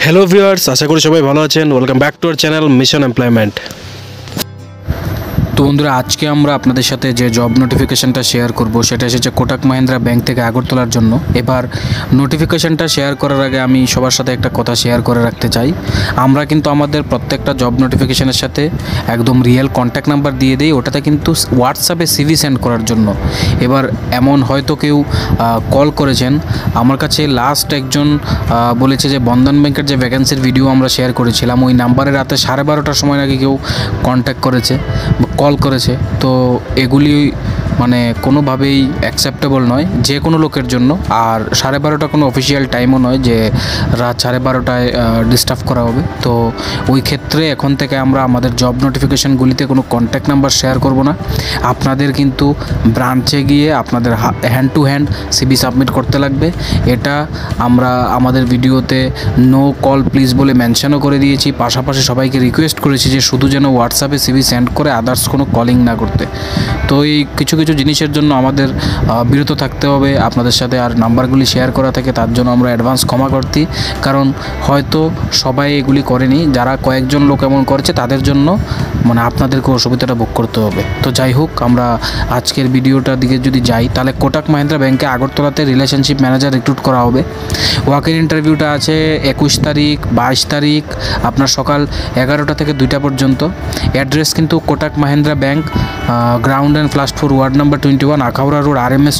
Hello viewers, আশা করি সবাই ভালো আছেন। Welcome back to our channel mission employment. তো বন্ধুরা, আজকে আমরা আপনাদের সাথে যে জব নোটিফিকেশনটা শেয়ার করব সেটা এসেছে কোটাক মাহিন্দ্রা ব্যাংক থেকে আগরতলার জন্য। এবার নোটিফিকেশনটা শেয়ার করার আগে আমি সবার সাথে একটা কথা শেয়ার করে রাখতে চাই। আমরা কিন্তু আমাদের প্রত্যেকটা জব নোটিফিকেশনের সাথে একদম রিয়েল কন্ট্যাক্ট নাম্বার দিয়ে দিই, ওটাতে কিন্তু হোয়াটসঅ্যাপে সিভি সেন্ড করার জন্য। এবার এমন হয়তো কেউ কল করেছেন আমার কাছে, লাস্ট একজন বলেছে যে বন্ধন ব্যাংকের যে ভ্যাকেন্সির ভিডিও আমরা শেয়ার করেছিলাম ওই নাম্বারে রাতে 12:30টার সময় নাকি কেউ কন্ট্যাক্ট করেছে, কল করেছে। তো এগুলি মানে কোনোভাবেই অ্যাকসেপ্টেবল নয় যে কোনো লোকের জন্য। আর 12:30 কোনো অফিসিয়াল টাইমও নয় যে রাত 12:30টায় ডিস্টার্ব করা হবে। তো ওই ক্ষেত্রে এখন থেকে আমরা আমাদের জব নোটিফিকেশানগুলিতে কোনো কন্ট্যাক্ট নাম্বার শেয়ার করব না। আপনাদের কিন্তু ব্রাঞ্চে গিয়ে আপনাদের hand to hand CV submit করতে লাগবে। এটা আমরা আমাদের ভিডিওতে নো কল প্লিজ বলে মেনশনও করে দিয়েছি। পাশাপাশি সবাইকে রিকোয়েস্ট করেছি যে শুধু যেন হোয়াটসঅ্যাপে সিভি সেন্ড করে, আদার্স কোনো কলিং না করতে। তো এই কিছু কিছু জিনিসের জন্য আমাদের বিরত থাকতে হবে আপনাদের সাথে। আর নাম্বারগুলি শেয়ার করা থেকে তার জন্য আমরা অ্যাডভান্স ক্ষমা করছি, কারণ হয়তো সবাই এগুলি করেনি। যারা কয়েকজন লোক এমন করেছে তাদের জন্য মানে আপনাদেরকে অসুবিধাটা ভোগ করতে হবে। তো যাই হোক, আমরা আজকের ভিডিওটার দিকে যদি যাই, তাহলে কোটাক মাহিন্দ্রা ব্যাংকে আগরতলাতে রিলেশনশিপ ম্যানেজার রিক্রুট করা হবে। ওয়াক-ইন ইন্টারভিউটা আছে 21 তারিখ, 22 তারিখ, আপনার সকাল 11টা থেকে 2টা পর্যন্ত। অ্যাড্রেস কিন্তু Kotak Mahindra bank, ground and first 4, ward number 21, Akhaura road, RMS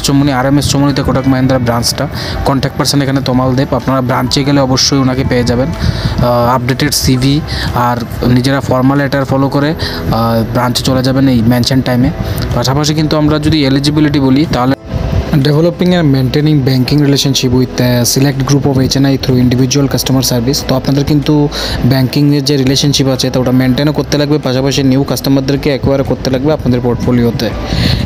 চমুনিতে কোটাক মাহিন্দ্রা ব্রাঞ্চটা। কন্ট্যাক্ট পারসন এখানে তমাল দেব। আপনারা ব্রাঞ্চে গেলে অবশ্যই ওনাকে পেয়ে যাবেন। আপডেটেড সিভি আর নিজেরা ফর্মাল লেটার ফলো করে ব্রাঞ্চে চলে যাবেন এই মেনশন টাইমে। পাশাপাশি কিন্তু আমরা যদি এলিজিবিলিটি বলি, তাহলে developing and maintaining banking relationship with select group of HNI through individual customer service. তো আপনাদের কিন্তু ব্যাঙ্কিংয়ের যে রিলেশনশিপ আছে তো ওটা মেনটেনও করতে লাগবে, পাশাপাশি নিউ কাস্টমারদেরকে অ্যাকোয়ার করতে লাগবে আপনাদের পোর্টফোলিওতে।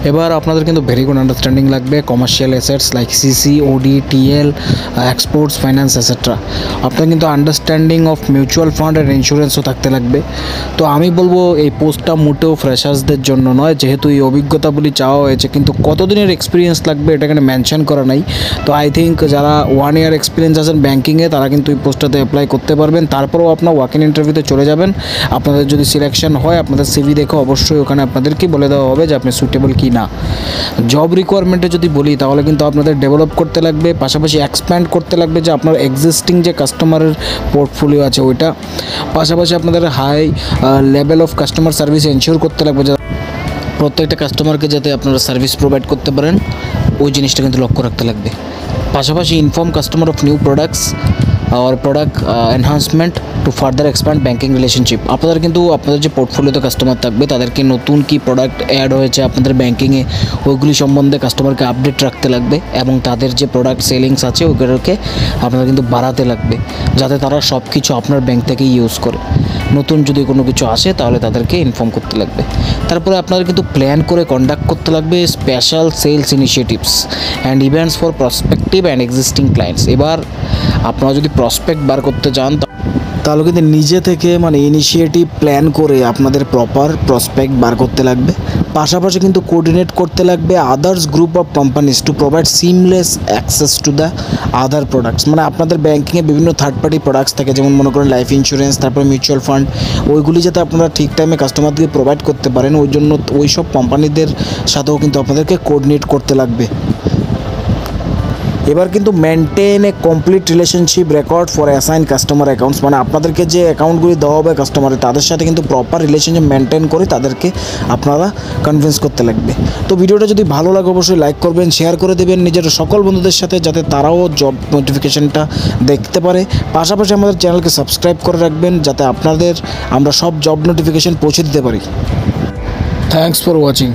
এবার আপনাদের কিন্তু ভেরি গুড আন্ডারস্ট্যান্ডিং লাগবে commercial assets like CC, OD, TL, exports, finance etcetera. আপনার কিন্তু understanding of mutual fund and ইন্স্যুরেন্সও থাকতে লাগবে। তো আমি বলবো এই পোস্টটা মোটেও ফ্রেশার্সদের জন্য নয়, যেহেতু এই অভিজ্ঞতাগুলি চাওয়া হয়েছে, কিন্তু কতদিনের এক্সপিরিয়েন্স লাগবে এটা এখানে মেনশন করা নাই। তো আই থিঙ্ক যারা 1 ইয়ার এক্সপিরিয়েন্স আছেন ব্যাঙ্কিংয়ে তারা কিন্তু এই পোস্টটাতে অ্যাপ্লাই করতে পারবেন। তারপরেও আপনার ওয়াক-ইন ইন্টারভিউতে চলে যাবেন। আপনাদের যদি সিলেকশন হয় আপনাদের সিভি দেখে অবশ্যই ওখানে আপনাদেরকে বলে দেওয়া হবে যে আপনি সুটেবল কি না। জব রিকোয়ারমেন্টে যদি বলি, তাহলে কিন্তু আপনাদের ডেভেলপ করতে লাগবে, পাশাপাশি এক্সপ্যান্ড করতে লাগবে যে আপনার এক্সিস্টিং যে কাস্টমারের পোর্টফোলিও আছে ওইটা। পাশাপাশি আপনাদের high level of customer service ensure করতে লাগবে, প্রত্যেকটা কাস্টমারকে যাতে আপনারা সার্ভিস প্রোভাইড করতে পারেন ওই জিনিসটা কিন্তু লক্ষ্য রাখতে লাগবে। পাশাপাশি inform customer of new products আর product enhancement to further expand banking relationship. আপনাদের কিন্তু আপনাদের যে পোর্টফোলিওতে কাস্টমার থাকবে তাদেরকে নতুন কি প্রোডাক্ট অ্যাড হয়েছে আপনাদের ব্যাঙ্কিংয়ে ওইগুলি সম্বন্ধে কাস্টমারকে আপডেট রাখতে লাগবে, এবং তাদের যে প্রোডাক্ট সেলিংস আছে ওইগুলোকে আপনাদের কিন্তু বাড়াতে লাগবে যাতে তারা সব কিছু আপনার ব্যাঙ্ক থেকেই ইউজ করে। নতুন যদি কোনো কিছু আসে তাহলে তাদেরকে ইনফর্ম করতে লাগবে। তারপরে আপনাদের কিন্তু প্ল্যান করে কন্ডাক্ট করতে লাগবে special sales initiatives and events for prospective and existing clients. এবার আপনারা যদি প্রসপেক্ট বার করতে চান তাহলে কিন্তু নিজে থেকে মানে ইনিশিয়েটিভ প্ল্যান করে আপনাদের প্রপার প্রসপেক্ট বার করতে লাগবে। পাশাপাশি কিন্তু কোঅর্ডিনেট করতে লাগবে others group of companies to provide seamless access to the other products. মানে আপনাদের ব্যাঙ্কিংয়ে বিভিন্ন থার্ড পার্টি প্রোডাক্টস থাকে, যেমন মনে করেন লাইফ ইন্স্যুরেন্স, তারপরে মিউচুয়াল ফান্ড, ওইগুলি যাতে আপনারা ঠিক টাইমে কাস্টমারদেরকে প্রোভাইড করতে পারেন ওই জন্য ওই সব কোম্পানিদের সাথেও কিন্তু আপনাদেরকে কোঅর্ডিনেট করতে লাগবে। এবার কিন্তু maintain a complete relationship record for assign customer accounts. মানে আপনাদেরকে যে অ্যাকাউন্টগুলি দেওয়া হবে কাস্টমারের তাদের সাথে কিন্তু প্রপার রিলেশনশিপ মেনটেন করে তাদেরকে আপনারা কনভিন্স করতে লাগবে। তো ভিডিওটা যদি ভালো লাগে অবশ্যই লাইক করবেন, শেয়ার করে দেবেন নিজের সকল বন্ধুদের সাথে যাতে তারাও জব নোটিফিকেশানটা দেখতে পারে। পাশাপাশি আমাদের চ্যানেলকে সাবস্ক্রাইব করে রাখবেন যাতে আপনাদের আমরা সব জব নোটিফিকেশান পৌঁছে দিতে পারি। Thanks for watching.